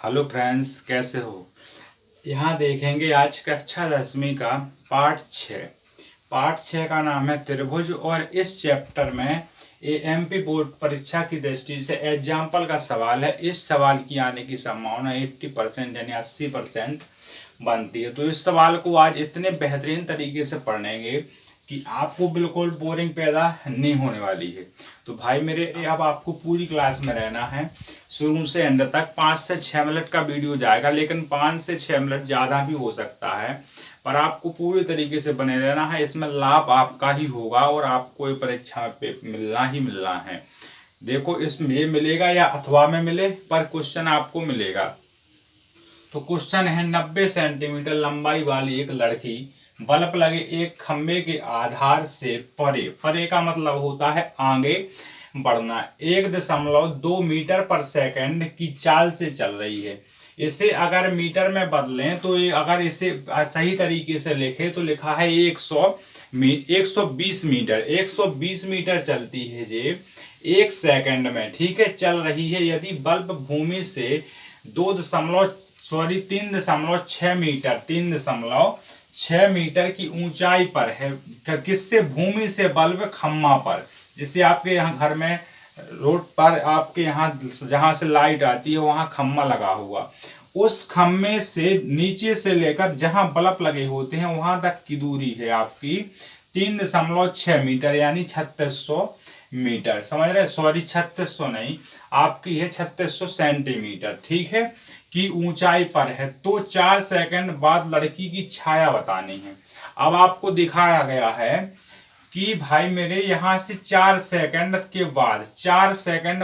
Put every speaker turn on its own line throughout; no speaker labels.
Hello friends, कैसे हो। यहाँ देखेंगे आज कक्षा 10वीं का पाठ 6 का नाम है त्रिभुज। और इस चैप्टर में एमपी बोर्ड परीक्षा की दृष्टि से एग्जाम्पल का सवाल है। इस सवाल की आने की संभावना 80% यानी 80% बनती है। तो इस सवाल को आज इतने बेहतरीन तरीके से पढ़ेंगे कि आपको बिल्कुल बोरिंग पैदा नहीं होने वाली है। तो भाई मेरे, अब आपको पूरी क्लास में रहना है शुरू से एंड तक। 5 से 6 मिनट का वीडियो जाएगा, लेकिन 5 से 6 मिनट ज़्यादा भी हो सकता है, पर आपको पूरी तरीके से बने रहना है। इसमें लाभ आपका ही होगा और आपको ये परीक्षा पे मिलना ही मिलना है। देखो, इसमें ये मिलेगा या अथवा में मिले, पर क्वेश्चन आपको मिलेगा। तो क्वेश्चन है, 90 सेंटीमीटर लंबाई वाली एक लड़की बल्ब लगे एक खंबे के आधार से परे, परे का मतलब होता है आगे बढ़ना, 1.2 मीटर पर सेकंड की चाल से चल रही है। इसे अगर मीटर में बदलें तो अगर इसे सही तरीके से लिखे तो लिखा है 120 मीटर। 120 मीटर चलती है ये 1 सेकंड में, ठीक है, चल रही है। यदि बल्ब भूमि से 3.6 मीटर की ऊंचाई पर है। किससे? भूमि से बल्ब खम्मा पर, जिससे आपके यहाँ घर में रोड पर आपके यहाँ जहां से लाइट आती है वहां खम्मा लगा हुआ, उस खम्मे से नीचे से लेकर जहां बल्ब लगे होते हैं वहां तक की दूरी है आपकी 3.6 मीटर यानी 3600 मीटर। समझ रहे? सॉरी, 3600 नहीं, आपकी है 3600 सेंटीमीटर, ठीक है, की ऊंचाई पर है। तो 4 सेकंड बाद लड़की की छाया बतानी है। अब आपको दिखाया गया है कि भाई मेरे यहां से 4 सेकंड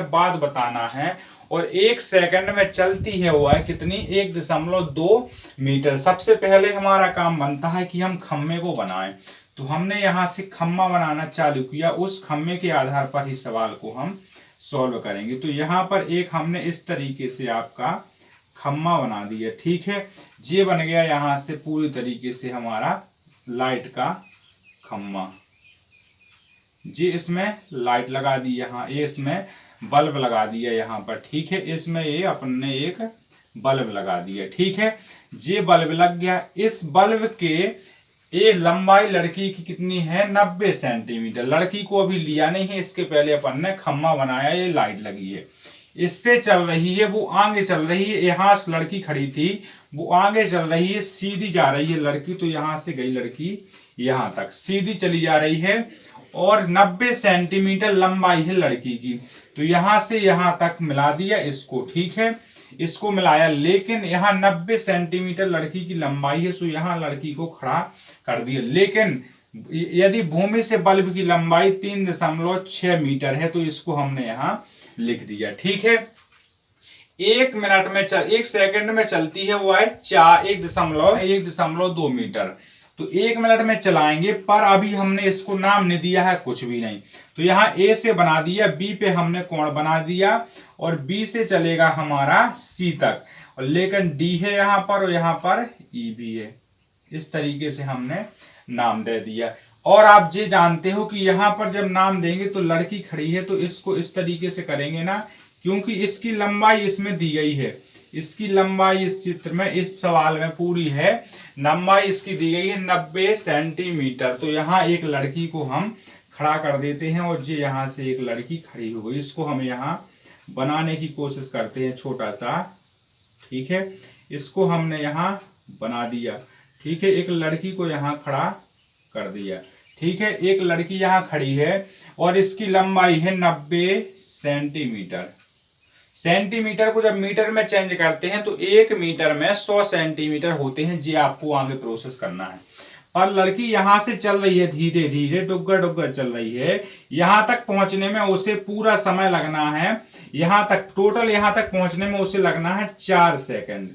बाद बताना है, और 1 सेकंड में चलती है वो है कितनी? 1.2 मीटर। सबसे पहले हमारा काम बनता है कि हम खम्मे को बनाएं। तो हमने यहाँ से खम्मा बनाना चालू किया, उस खम्मे के आधार पर ही सवाल को हम सॉल्व करेंगे। तो यहाँ पर एक हमने इस तरीके से आपका खम्मा बना दिया, ठीक है। ये बन गया यहाँ से पूरी तरीके से हमारा लाइट का खम्मा। जी, इसमें लाइट लगा दी, यहाँ ये इसमें बल्ब लगा दिया यहाँ पर, ठीक है। इसमें ये अपने एक बल्ब लगा दिया, ठीक है। ये बल्ब लग गया। इस बल्ब के ये लंबाई लड़की की कितनी है? 90 सेंटीमीटर। लड़की को अभी लिया नहीं है, इसके पहले अपन ने खम्मा बनाया, ये लाइट लगी है, इससे चल रही है, वो आगे चल रही है। यहाँ लड़की खड़ी थी, वो आगे चल रही है, सीधी जा रही है लड़की। तो यहाँ से गई लड़की यहाँ तक, सीधी चली जा रही है, और 90 सेंटीमीटर लंबाई है लड़की की। तो यहाँ से यहाँ तक मिला दिया इसको, ठीक है, इसको मिलाया। लेकिन यहाँ 90 सेंटीमीटर लड़की की लंबाई है, तो यहाँ लड़की को खड़ा कर दिया। लेकिन यदि भूमि से बल्ब की लंबाई 3.6 मीटर है, तो इसको हमने यहाँ लिख दिया, ठीक है। 1 सेकंड में चलती है वो है 1.2 मीटर। तो 1 मिनट में चलाएंगे, पर अभी हमने इसको नाम नहीं दिया है, कुछ भी नहीं। तो यहाँ ए से बना दिया, बी पे हमने कोण बना दिया, और बी से चलेगा हमारा सी तक, और लेकिन डी है यहाँ पर, और यहाँ पर ई भी है। इस तरीके से हमने नाम दे दिया। और आप ये जानते हो कि यहाँ पर जब नाम देंगे तो लड़की खड़ी है, तो इसको इस तरीके से करेंगे ना, क्योंकि इसकी लंबाई इसमें दी गई है। इसकी लंबाई इस चित्र में, इस सवाल में पूरी है, लंबाई इसकी दी गई है 90 सेंटीमीटर। तो यहाँ एक लड़की को हम खड़ा कर देते हैं, और ये यहाँ से एक लड़की खड़ी हो गई। इसको हम यहाँ बनाने की कोशिश करते हैं छोटा सा, ठीक है। इसको हमने यहाँ बना दिया, ठीक है। एक लड़की को यहाँ खड़ा कर दिया, ठीक है। एक लड़की यहाँ खड़ी है, और इसकी लंबाई है 90 सेंटीमीटर। सेंटीमीटर को जब मीटर में चेंज करते हैं तो 1 मीटर में 100 सेंटीमीटर होते हैं। जी, आपको आगे प्रोसेस करना है। पर लड़की यहां से चल रही है, धीरे धीरे डुग्गर डुग्गर चल रही है। यहां तक पहुंचने में उसे पूरा समय लगना है। यहां तक टोटल, यहां तक पहुंचने में उसे लगना है 4 सेकंड।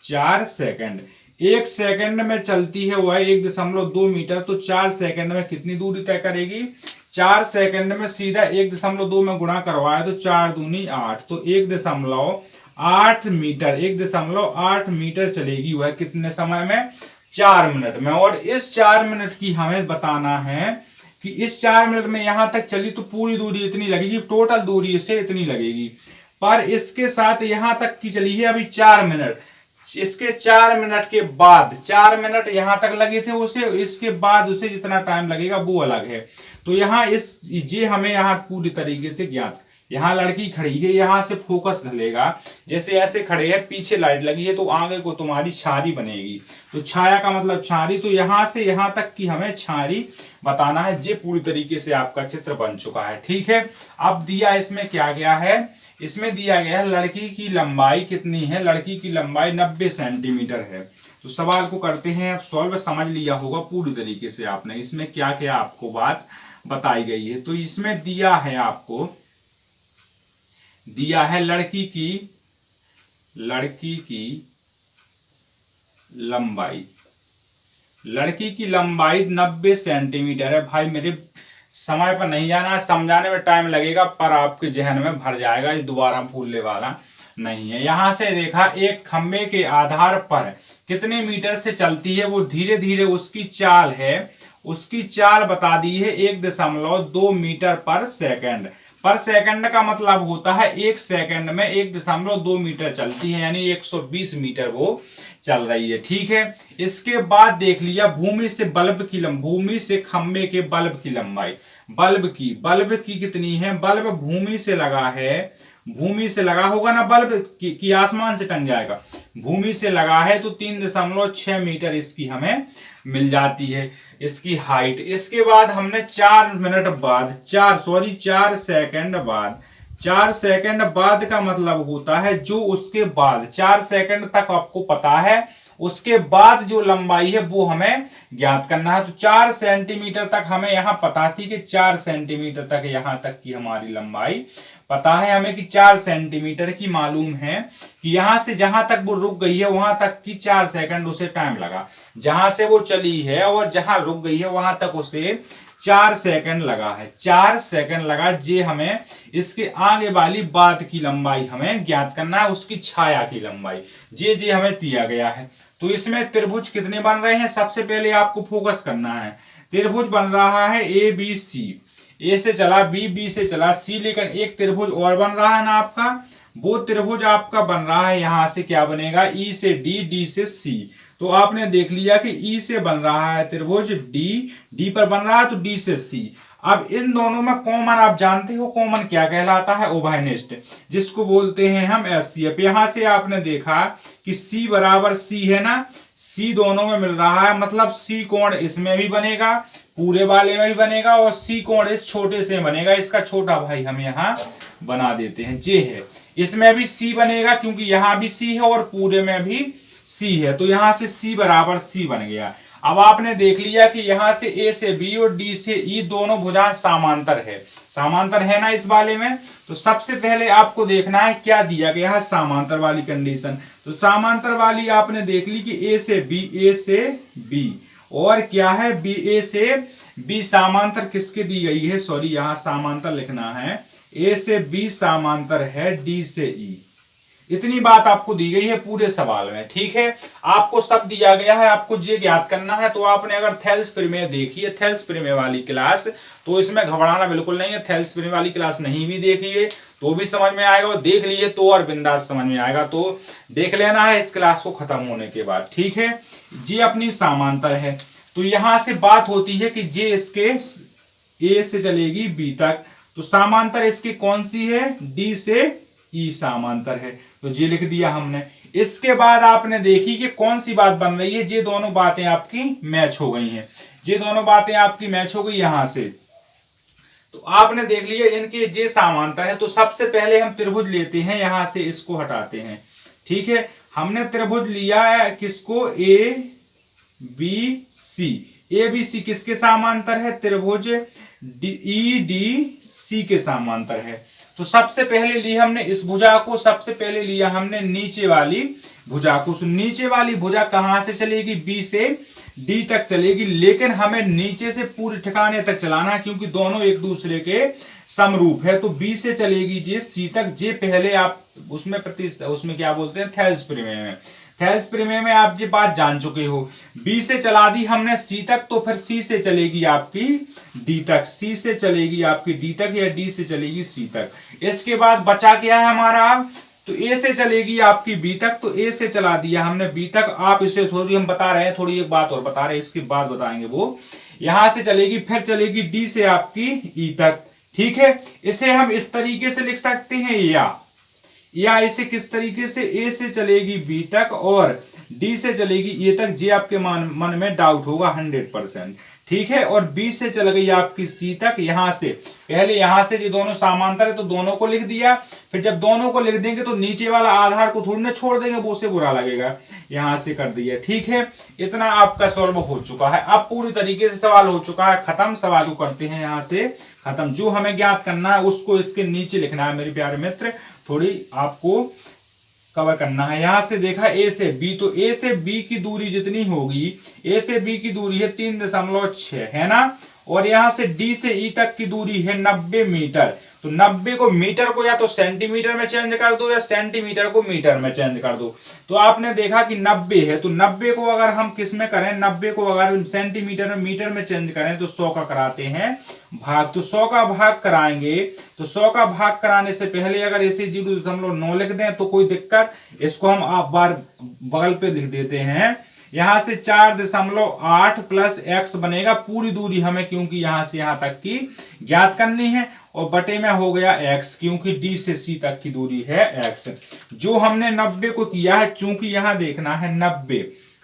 4 सेकंड। 1 सेकंड में चलती है वह 1.2 मीटर। तो 4 सेकंड में कितनी दूरी तय करेगी? 4 सेकंड में सीधा 1.2 में गुणा करवाया तो 4 दूनी 8, तो 1.8 मीटर, 1.8 मीटर चलेगी वह कितने समय में? 4 मिनट में। और इस 4 मिनट की हमें बताना है कि इस 4 मिनट में यहां तक चली तो पूरी दूरी इतनी लगेगी, टोटल दूरी इससे इतनी लगेगी। पर इसके साथ यहां तक की चली है अभी 4 मिनट। इसके 4 मिनट के बाद 4 मिनट यहां तक लगे थे उसे, इसके बाद उसे जितना टाइम लगेगा वो अलग है। तो यहाँ ये हमें यहाँ पूरी तरीके से ज्ञात। यहाँ लड़की खड़ी है, यहाँ से फोकस ढलेगा, जैसे ऐसे खड़े हैं, पीछे लाइट लगी है तो आगे को तुम्हारी छारी बनेगी। तो छाया का मतलब छारी, तो यहाँ से यहाँ तक की हमें छारी बताना है। ये पूरी तरीके से आपका चित्र बन चुका है। ठीक है, अब दिया इसमें क्या गया है, इसमें दिया गया है लड़की की लंबाई कितनी है। लड़की की लंबाई 90 सेंटीमीटर है। तो सवाल को करते हैं सॉल्व। समझ लिया होगा पूरी तरीके से आपने इसमें क्या क्या आपको बात बताई गई है। तो इसमें दिया है आपको, दिया है लड़की की लंबाई, लड़की की लंबाई 90 सेंटीमीटर है। भाई मेरे समय पर नहीं जाना, समझाने में टाइम लगेगा पर आपके जहन में भर जाएगा, ये दोबारा भूलने वाला नहीं है। यहां से देखा, एक खंबे के आधार पर कितने मीटर से चलती है, वो धीरे धीरे उसकी चाल है, उसकी चाल बता दी है 1.2 मीटर पर सेकंड। पर सेकंड का मतलब होता है 1 सेकंड में 1.2 मीटर चलती है, यानी 120 मीटर वो चल रही है। ठीक है, इसके बाद देख लिया भूमि से बल्ब की भूमि से खंबे के बल्ब की लंबाई। बल्ब की कितनी है, बल्ब भूमि से लगा है, भूमि से लगा होगा ना, बल्ब की आसमान से टंग जाएगा, भूमि से लगा है तो 3.6 मीटर इसकी हमें मिल जाती है, इसकी हाइट। इसके बाद हमने 4 मिनट बाद 4 सेकंड बाद, 4 सेकंड बाद का मतलब होता है जो उसके बाद 4 सेकंड तक आपको पता है, उसके बाद जो लंबाई है वो हमें ज्ञात करना है। तो 4 सेंटीमीटर तक हमें यहाँ पता थी कि 4 सेंटीमीटर तक यहाँ तक की हमारी लंबाई पता है हमें कि 4 सेंटीमीटर की मालूम है कि यहां से जहां तक वो रुक गई है वहां तक की 4 सेकंड उसे टाइम लगा, जहां से वो चली है और जहां रुक गई है वहां तक उसे 4 सेकंड लगा है, 4 सेकंड लगा। जे हमें इसके आगे वाली बाद की लंबाई हमें ज्ञात करना है, उसकी छाया की लंबाई, जे हमें दिया गया है। तो इसमें त्रिभुज कितने बन रहे हैं, सबसे पहले आपको फोकस करना है। त्रिभुज बन रहा है ABC, ए से चला बी, बी से चला सी, लेकिन एक त्रिभुज और बन रहा है ना आपका, वो त्रिभुज आपका बन रहा है यहां से क्या बनेगा, ई से डी, डी से सी। तो आपने देख लिया कि ई से बन रहा है त्रिभुज डी, डी पर बन रहा है तो डी से सी। अब इन दोनों में कॉमन आप जानते हो, कॉमन क्या कहलाता है, उभयनिष्ठ, जिसको बोलते हैं हम एचसीएफ। यहां से आपने देखा कि सी बराबर सी है ना, सी दोनों में मिल रहा है, मतलब सी कोण इसमें भी बनेगा, पूरे वाले में भी बनेगा, और सी कोण इस छोटे से बनेगा, इसका छोटा भाई हम यहाँ बना देते हैं, जे है। इसमें भी सी बनेगा क्योंकि यहाँ भी सी है और पूरे में भी सी है, तो यहां से सी बराबर सी बन गया। अब आपने देख लिया कि यहां से ए से बी और डी से ई दोनों भुजाएं समांतर है, समांतर है ना इस वाले में। तो सबसे पहले आपको देखना है क्या दिया गया है, समांतर वाली कंडीशन। तो समांतर वाली आपने देख ली कि ए से बी, ए से बी, और क्या है बी, ए से बी समांतर किसके दी गई है, सॉरी यहां समांतर लिखना है, ए से बी समांतर है डी से ई। इतनी बात आपको दी गई है पूरे सवाल में। ठीक है, आपको सब दिया गया है, आपको ये ज्ञात करना है। तो आपने अगर थेल्स प्रमेय देखी है, थेल्स प्रमेय वाली क्लास, तो इसमें घबराना बिल्कुल नहीं है। थेल्स प्रमेय वाली क्लास नहीं भी देखी है तो भी समझ में आएगा, और देख लिए तो और बिंदास समझ में आएगा। तो देख लेना है इस क्लास को खत्म होने के बाद। ठीक है, ये अपनी समांतर है। तो यहां से बात होती है कि जे इसके ए से चलेगी बी तक, तो समांतर इसकी कौन सी है, डी से ई समांतर है, तो ये लिख दिया हमने। इसके बाद आपने देखी कि कौन सी बात बन रही है, ये दोनों बातें आपकी मैच हो गई हैं, ये दोनों बातें आपकी मैच हो गई यहां से। तो आपने देख लिया इनके जे समांतर है। तो सबसे पहले हम त्रिभुज लेते हैं, यहां से इसको हटाते हैं। ठीक है, हमने त्रिभुज लिया है किसको, A B C. A B C किसके समांतर है, त्रिभुज ई डी सी के समांतर है। तो सबसे पहले ली हमने इस भुजा को, सबसे पहले लिया हमने नीचे वाली भुजा को। नीचे वाली भुजा कहां से चलेगी, बी से डी तक चलेगी, लेकिन हमें नीचे से पूरे ठिकाने तक चलाना है क्योंकि दोनों एक दूसरे के समरूप है। तो बी से चलेगी जे सी तक। जे पहले आप उसमें क्या बोलते हैं, थेल्स प्रमेय में, थैल्स प्रमेय में आप ये बात जान चुके हो। बी से चला दी हमने सी तक, तो फिर सी से चलेगी आपकी डी तक, सी से चलेगी आपकी डी तक, या डी से चलेगी सी तक। इसके बाद बचा क्या है हमारा, तो ए से चलेगी आपकी बी तक, तो ए से चला दिया हमने बी तक। आप इसे थोड़ी हम बता रहे हैं, थोड़ी एक बात और बता रहे हैं, इसके बाद बताएंगे वो। यहां से चलेगी, फिर चलेगी डी से आपकी ई तक, ठीक है। इसे हम इस तरीके से लिख सकते हैं, या इसे किस तरीके से, ए से चलेगी बी तक और डी से चलेगी ए तक। जे आपके मन में डाउट होगा 100%, ठीक है। और बी से चल गई आपकी सी तक। यहां से पहले, यहां से ये दोनों समांतर है तो दोनों को लिख दिया, फिर जब दोनों को लिख देंगे तो नीचे वाला आधार को थोड़ी ना छोड़ देंगे, वो से बुरा लगेगा, यहां से कर दिया, ठीक है। इतना आपका सॉल्व हो चुका है। अब पूरी तरीके से सवाल हो चुका है खत्म। सवाल को करते हैं यहां से खत्म। जो हमें ज्ञात करना है उसको इसके नीचे लिखना है मेरे प्यारे मित्र, थोड़ी आपको कवर करना है। यहां से देखा ए से बी, तो ए से बी की दूरी जितनी होगी, ए से बी की दूरी है 3.6, है ना। और यहां से डी से ई तक की दूरी है 90 मीटर। तो 90 को मीटर को या तो सेंटीमीटर में चेंज कर दो, या सेंटीमीटर को मीटर में चेंज कर दो। तो आपने देखा कि 90 है, तो 90 को अगर हम किस में करें, 90 को अगर सेंटीमीटर में मीटर में चेंज करें तो 100 का कराते हैं भाग। तो 100 का भाग कराएंगे, तो 100 का भाग कराने से पहले अगर इसे 0.9 लिख दें तो कोई दिक्कत, इसको हम आप बार बगल पे लिख देते हैं। यहां से 4.8 प्लस एक्स बनेगा, पूरी दूरी हमें क्योंकि यहां से यहां तक की ज्ञात करनी है, और बटे में हो गया एक्स, क्योंकि डी से सी तक की दूरी है एक्स। जो हमने 90 को किया है, चूंकि यहां देखना है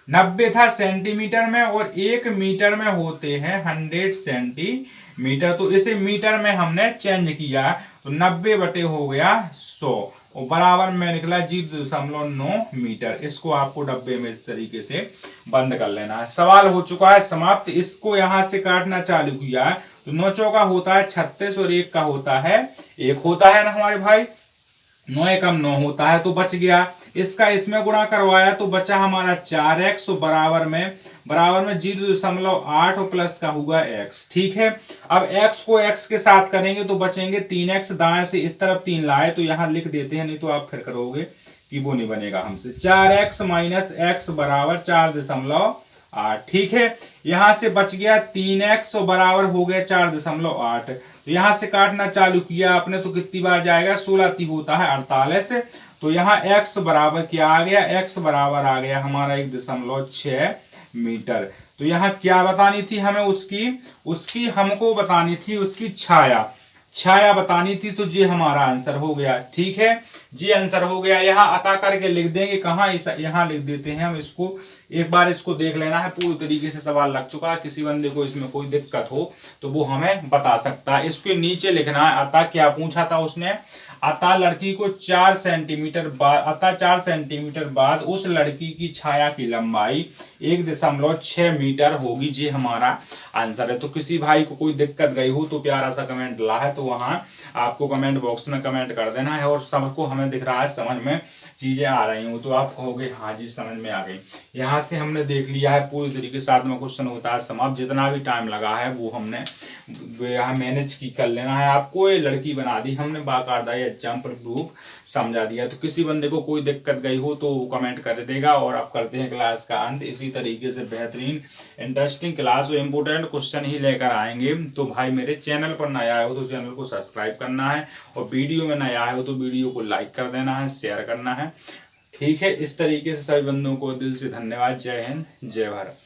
90 था सेंटीमीटर में, और 1 मीटर में होते हैं 100 सेंटीमीटर, तो इसे मीटर में हमने चेंज किया, तो 90 बटे हो गया 100, और बराबर में निकला 0.9 मीटर। इसको आपको डब्बे में इस तरीके से बंद कर लेना है। सवाल हो चुका है समाप्त। इसको यहां से काटना चालू किया है, तो 9 चौका होता है 36, और 1 का होता है 1 होता है ना हमारे भाई, 9 एकम 9 होता है, तो बच गया। इसका इसमें गुणा करवाया तो बचा हमारा 4x, बराबर में 0.8 और प्लस का हुआ x, ठीक है। अब x को x के साथ करेंगे तो बचेंगे 3x, दाएं से इस तरफ 3 लाए तो यहां लिख देते हैं, नहीं तो आप फिर करोगे कि वो नहीं बनेगा हमसे। 4x माइनस x बराबर 4.8, ठीक है। यहां से बच गया 3x बराबर हो गया 4.8। तो यहां से काटना चालू किया आपने तो कितनी बार जाएगा, 16 होता है 48। तो यहाँ x बराबर क्या आ गया, x बराबर आ गया हमारा 1.6 मीटर। तो यहाँ क्या बतानी थी हमें, उसकी हमको बतानी थी उसकी छाया बतानी थी, तो ये हमारा आंसर हो गया, ठीक है। ये आंसर हो गया। यहाँ अता करके लिख देंगे, कहाँ, यहाँ लिख देते हैं हम इसको। एक बार इसको देख लेना है, पूरी तरीके से सवाल लग चुका है। किसी बंदे को इसमें कोई दिक्कत हो तो वो हमें बता सकता है। इसके नीचे लिखना है अता क्या पूछा था उसने, अतः लड़की को 4 सेंटीमीटर बाद उस लड़की की छाया की लंबाई 1.6 मीटर होगी। ये हमारा आंसर है। तो किसी भाई को कोई दिक्कत गई हो तो प्यारा सा कमेंट ला है, तो वहां आपको कमेंट बॉक्स में कमेंट कर देना है। और सबको हमें दिख रहा है समझ में चीजें आ रही हूँ, तो आप कहोगे हाँ जी समझ में आ गई। यहाँ से हमने देख लिया है पूरी तरीके से, 7वां क्वेश्चन होता है समाप्त। जितना भी टाइम लगा है वो हमने यहाँ मैनेज की कर लेना है। आपको ये लड़की बना दी हमने, बाकायदा एग्जाम्पल प्रूफ समझा दिया। तो किसी बंदे को कोई दिक्कत गई हो तो वो कमेंट कर देगा। और आप करते हैं क्लास का अंत। इसी तरीके से बेहतरीन इंटरेस्टिंग क्लास और इम्पोर्टेंट क्वेश्चन ही लेकर आएंगे। तो भाई मेरे चैनल पर नया आए हो तो चैनल को सब्सक्राइब करना है, और वीडियो में नया आए हो तो वीडियो को लाइक कर देना है, शेयर करना है, ठीक है। इस तरीके से सभी बंदों को दिल से धन्यवाद। जय हिंद, जय भारत।